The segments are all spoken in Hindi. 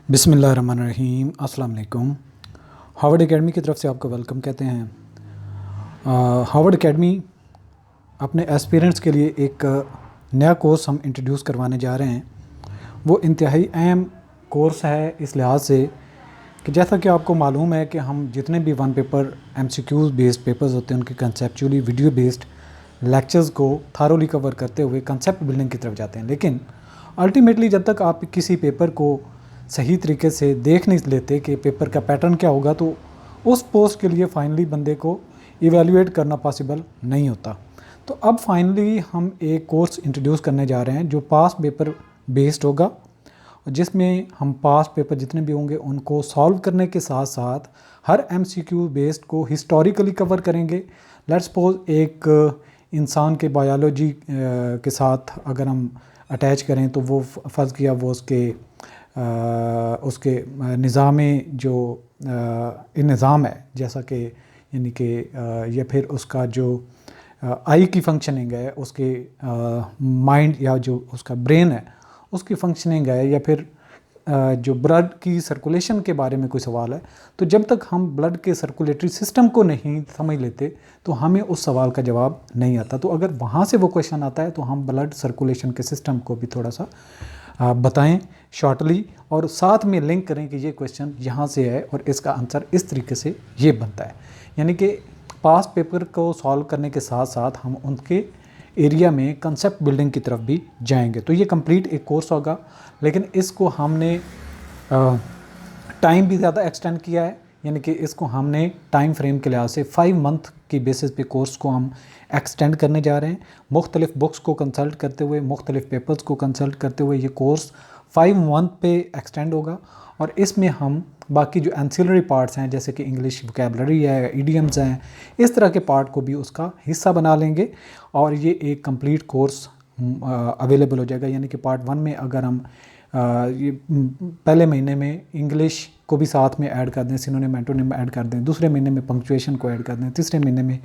बिस्मिल्लाहिर्रहमानिर्रहीम, अस्सलाम वालेकुम। हार्वर्ड एकेडमी की तरफ से आपको वेलकम कहते हैं। हार्वर्ड एकेडमी अपने एस्पिरेंट्स के लिए एक नया कोर्स हम इंट्रोड्यूस करवाने जा रहे हैं। वो इंतहाई अहम कोर्स है इस लिहाज से कि जैसा कि आपको मालूम है कि हम जितने भी one paper MCQs based papers होते हैं उनके कंसेप्चुअली वीडियो बेस्ड लेक्चर्स को थारोली कवर करते हुए कंसेप्ट बिल्डिंग की तरफ जाते हैं। लेकिन अल्टीमेटली जब तक आप किसी पेपर को सही तरीके से देख नहीं लेते कि पेपर का पैटर्न क्या होगा, तो उस पोस्ट के लिए फाइनली बंदे को इवैल्यूएट करना पॉसिबल नहीं होता। तो अब फाइनली हम एक कोर्स इंट्रोड्यूस करने जा रहे हैं जो पास पेपर बेस्ड होगा, जिसमें हम पास पेपर जितने भी होंगे उनको सॉल्व करने के साथ साथ हर एमसीक्यू बेस्ड को हिस्टोरिकली कवर करेंगे। लेट्स सपोज एक इंसान के बायोलॉजी के साथ अगर हम अटैच करें तो वो फ़र्ज़ किया वो उसके निज़ाम जो निज़ाम है, जैसा कि यानी कि या फिर उसका जो आई की फंक्शनिंग है, उसके माइंड या जो उसका ब्रेन है उसकी फंक्शनिंग है, या फिर जो ब्लड की सर्कुलेशन के बारे में कोई सवाल है, तो जब तक हम ब्लड के सर्कुलेटरी सिस्टम को नहीं समझ लेते तो हमें उस सवाल का जवाब नहीं आता। तो अगर वहाँ से वो क्वेश्चन आता है तो हम ब्लड सर्कुलेशन के सिस्टम को भी थोड़ा सा बताएं शॉर्टली, और साथ में लिंक करें कि ये क्वेश्चन यहाँ से है और इसका आंसर इस तरीके से ये बनता है। यानी कि पास पेपर को सॉल्व करने के साथ साथ हम उनके एरिया में कंसेप्ट बिल्डिंग की तरफ भी जाएंगे। तो ये कंप्लीट एक कोर्स होगा, लेकिन इसको हमने टाइम भी ज़्यादा एक्सटेंड किया है। यानी कि इसको हमने टाइम फ्रेम के लिहाज से 5 मंथ की बेसिस पे कोर्स को हम एक्सटेंड करने जा रहे हैं। मुख्तलिफ बुक्स को कंसल्ट करते हुए, मुख्तलिफ पेपर्स को कंसल्ट करते हुए ये कोर्स 5 मंथ पे एक्सटेंड होगा। और इसमें हम बाकी जो एंसिलरी पार्ट्स हैं जैसे कि इंग्लिश वोकैबुलरी है, इडियम्स हैं, इस तरह के पार्ट को भी उसका हिस्सा बना लेंगे और ये एक कंप्लीट कोर्स अवेलेबल हो जाएगा। यानी कि पार्ट 1 में अगर हम ये पहले महीने में इंग्लिश को भी साथ में ऐड कर दें, सिनोनिम एंटोनिम ऐड कर दें, दूसरे महीने में पंक्चुएशन को ऐड कर दें, तीसरे महीने में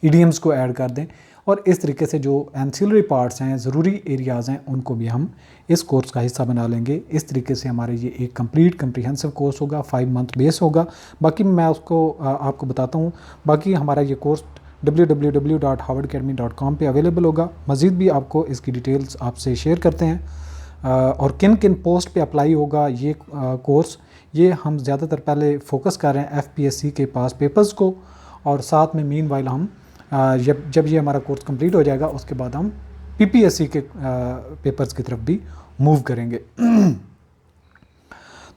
इडियम्स को ऐड कर दें, और इस तरीके से जो एंसिलरी पार्ट्स हैं, ज़रूरी एरियाज़ हैं, उनको भी हम इस कोर्स का हिस्सा बना लेंगे। इस तरीके से हमारे ये एक कंप्लीट कम्प्रीहेंसिव कोर्स होगा, 5 मंथ बेस होगा। बाकी मैं उसको आपको बताता हूँ। बाकी हमारा ये कोर्स www.harvardacademy.com पे अवेलेबल होगा। मज़ीद भी आपको इसकी डिटेल्स आपसे शेयर करते हैं और किन किन पोस्ट पे अप्लाई होगा ये कोर्स। ये हम ज़्यादातर पहले फोकस कर रहे हैं एफपीएससी के पास पेपर्स को, और साथ में मीनवाइल हम जब ये हमारा कोर्स कंप्लीट हो जाएगा उसके बाद हम पीपीएससी के पेपर्स की तरफ भी मूव करेंगे।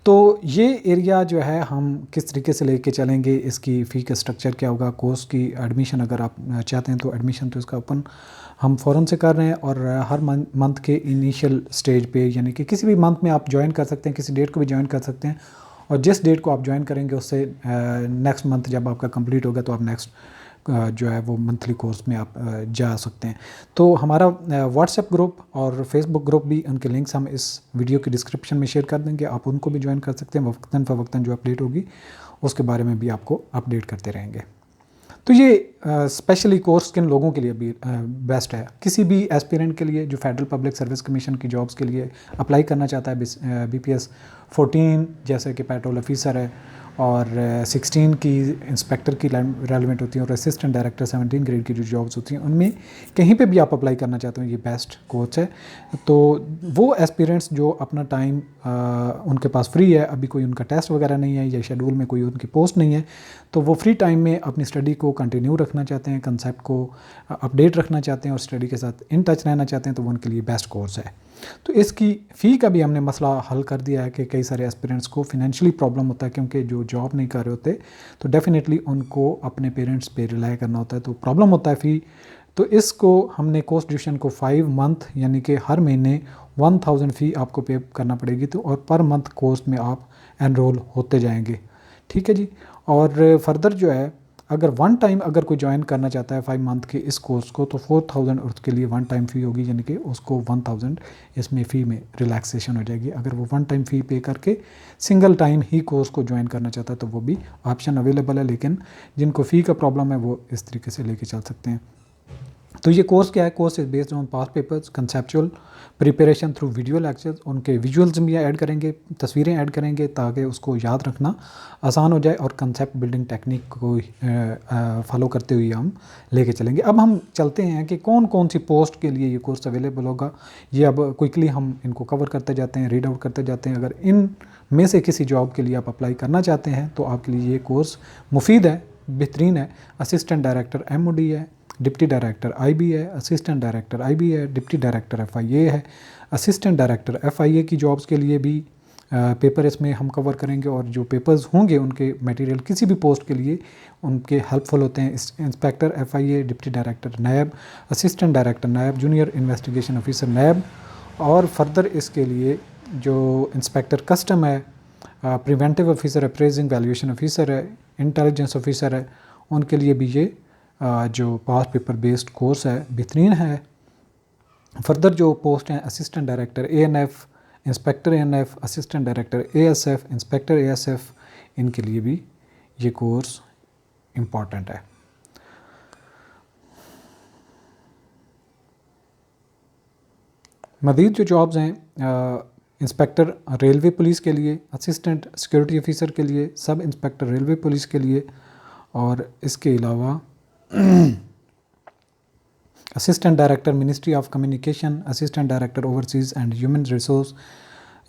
तो ये एरिया जो है हम किस तरीके से लेके चलेंगे, इसकी फ़ी का स्ट्रक्चर क्या होगा, कोर्स की एडमिशन अगर आप चाहते हैं तो एडमिशन तो इसका ओपन हम फ़ौरन से कर रहे हैं। और हर मंथ के इनिशियल स्टेज पे, यानी कि किसी भी मंथ में आप ज्वाइन कर सकते हैं, किसी डेट को भी ज्वाइन कर सकते हैं, और जिस डेट को आप ज्वाइन करेंगे उससे नेक्स्ट मंथ जब आपका कंप्लीट होगा तो आप नेक्स्ट जो है वो मंथली कोर्स में आप जा सकते हैं। तो हमारा व्हाट्सएप ग्रुप और फेसबुक ग्रुप भी, उनके लिंक्स हम इस वीडियो की डिस्क्रिप्शन में शेयर कर देंगे, आप उनको भी ज्वाइन कर सकते हैं। वक्तन फ़वक्तन जो अपडेट होगी उसके बारे में भी आपको अपडेट करते रहेंगे। तो ये स्पेशली कोर्स किन लोगों के लिए भी बेस्ट है? किसी भी एस्पिरेंट के लिए जो फेडरल पब्लिक सर्विस कमीशन की जॉब्स के लिए अप्लाई करना चाहता है, BPS 14 जैसे कि पेट्रोल ऑफिसर है, और 16 की इंस्पेक्टर की रेलिवेंट होती हैं, और असिस्टेंट डायरेक्टर 17 ग्रेड की जो जॉब्स होती हैं उनमें कहीं पे भी आप अप्लाई करना चाहते हो, ये बेस्ट कोर्स है। तो वो एस्पिरेंट्स जो अपना टाइम उनके पास फ्री है, अभी कोई उनका टेस्ट वगैरह नहीं है या शेड्यूल में कोई उनकी पोस्ट नहीं है, तो वो फ्री टाइम में अपनी स्टडी को कंटिन्यू रखना चाहते हैं, कंसेप्ट को अपडेट रखना चाहते हैं और स्टडी के साथ इन टच रहना चाहते हैं, तो वो उनके लिए बेस्ट कोर्स है। तो इसकी फ़ी का भी हमने मसला हल कर दिया है कि कई सारे एस्पिरेंट्स को फिनेंशियली प्रॉब्लम होता है, क्योंकि जो जॉब नहीं कर रहे होते तो डेफिनेटली उनको अपने पेरेंट्स पे रिलाई करना होता है, तो प्रॉब्लम होता है फ़ी। तो इसको हमने कोर्स ड्यूरेशन को 5 मंथ यानी कि हर महीने 1000 फ़ी आपको पे करना पड़ेगी, तो और पर मंथ कोर्स में आप एनरोल होते जाएंगे। ठीक है जी। और फर्दर जो है अगर वन टाइम अगर कोई ज्वाइन करना चाहता है 5 मंथ के इस कोर्स को, तो 4000 उसके लिए वन टाइम फ़ी होगी, यानी कि उसको 1000 इसमें फ़ी में रिलैक्सेशन हो जाएगी। अगर वो वन टाइम फ़ी पे करके सिंगल टाइम ही कोर्स को ज्वाइन करना चाहता है तो वो भी ऑप्शन अवेलेबल है, लेकिन जिनको फ़ी का प्रॉब्लम है वो इस तरीके से लेके चल सकते हैं। तो ये कोर्स क्या है? Course is based on past papers, conceptual preparation through video lectures. उनके विजुअल्स भी ऐड करेंगे, तस्वीरें ऐड करेंगे ताकि उसको याद रखना आसान हो जाए, और कंसेप्ट बिल्डिंग टेक्निक को फॉलो करते हुए हम लेके चलेंगे। अब हम चलते हैं कि कौन कौन सी पोस्ट के लिए ये कोर्स अवेलेबल होगा। ये अब क्विकली हम इनको कवर करते जाते हैं, रीड आउट करते जाते हैं। अगर इन में से किसी जॉब के लिए आप अप्लाई करना चाहते हैं तो आपके लिए ये कोर्स मुफीद है, बेहतरीन है। असिस्टेंट डायरेक्टर MOD है, डिप्टी डायरेक्टर IB है, असिस्टेंट डायरेक्टर IB है, डिप्टी डायरेक्टर FIA है। असिस्टेंट डायरेक्टर FIA की जॉब्स के लिए भी पेपर इसमें हम कवर करेंगे, और जो पेपर्स होंगे उनके मटेरियल किसी भी पोस्ट के लिए उनके हेल्पफुल होते हैं। Inspector FIA, deputy director NAIB, assistant director NAIB, junior investigation officer NAIB, और फर्दर इसके लिए जो इंस्पेक्टर कस्टम है, preventive officer, appraising valuation officer है, इंटेलिजेंस ऑफिसर है, उनके लिए भी ये जो पास्ट पेपर बेस्ड कोर्स है बेहतरीन है। फर्दर जो पोस्ट हैं assistant director ANF, inspector ANF, assistant director ASF, inspector ASF, इनके लिए भी ये कोर्स इम्पॉर्टेंट है। मज़ीद जो जॉब्स हैं इंस्पेक्टर रेलवे पुलिस के लिए, असिस्टेंट सिक्योरिटी ऑफिसर के लिए, सब इंस्पेक्टर रेलवे पुलिस के लिए, और इसके अलावा assistant director ministry of communication, assistant director overseas and human resource,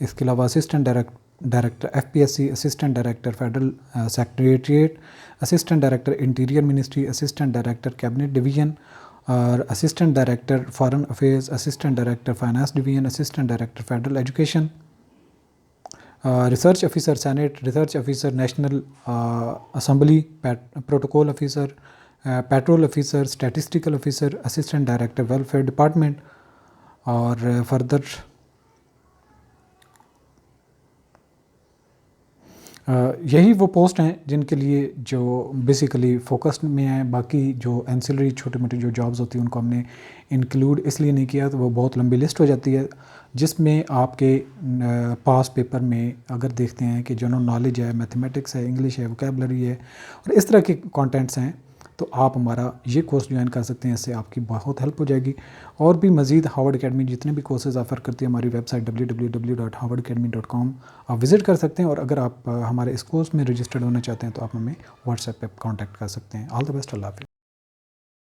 इसके अलावा assistant director FPSC, assistant director federal secretariat, assistant director interior ministry, assistant director cabinet division, और assistant director foreign affairs, assistant director finance division, assistant director federal education, research officer senate, research officer national assembly, protocol officer, patrol officer, statistical officer, assistant director welfare department, और फर्दर यही वो पोस्ट हैं जिनके लिए जो बेसिकली फोकस्ड में हैं। बाकी जो एंसिलरी छोटी मोटी जो जॉब्स होती हैं उनको हमने इंक्लूड इसलिए नहीं किया, तो वो बहुत लंबी लिस्ट हो जाती है, जिसमें आपके पास पेपर में अगर देखते हैं कि जनरल नॉलेज है, मैथमेटिक्स है, इंग्लिश है, वोकेबलरी है, और इस तरह के कंटेंट्स हैं, तो आप हमारा ये कोर्स ज्वाइन कर सकते हैं। इससे आपकी बहुत हेल्प हो जाएगी। और भी मज़ीद हार्वर्ड अकेडमी जितने भी कोर्सेज़ ऑफ़र करती है, हमारी वेबसाइट www.harvardacademy.com आप विज़िट कर सकते हैं। और अगर आप हमारे इस कोर्स में रजिस्टर्ड होना चाहते हैं तो आप हमें व्हाट्सएप पे कांटेक्ट कर सकते हैं। ऑल द बेस्ट, अल्लाह हाफ़िज़।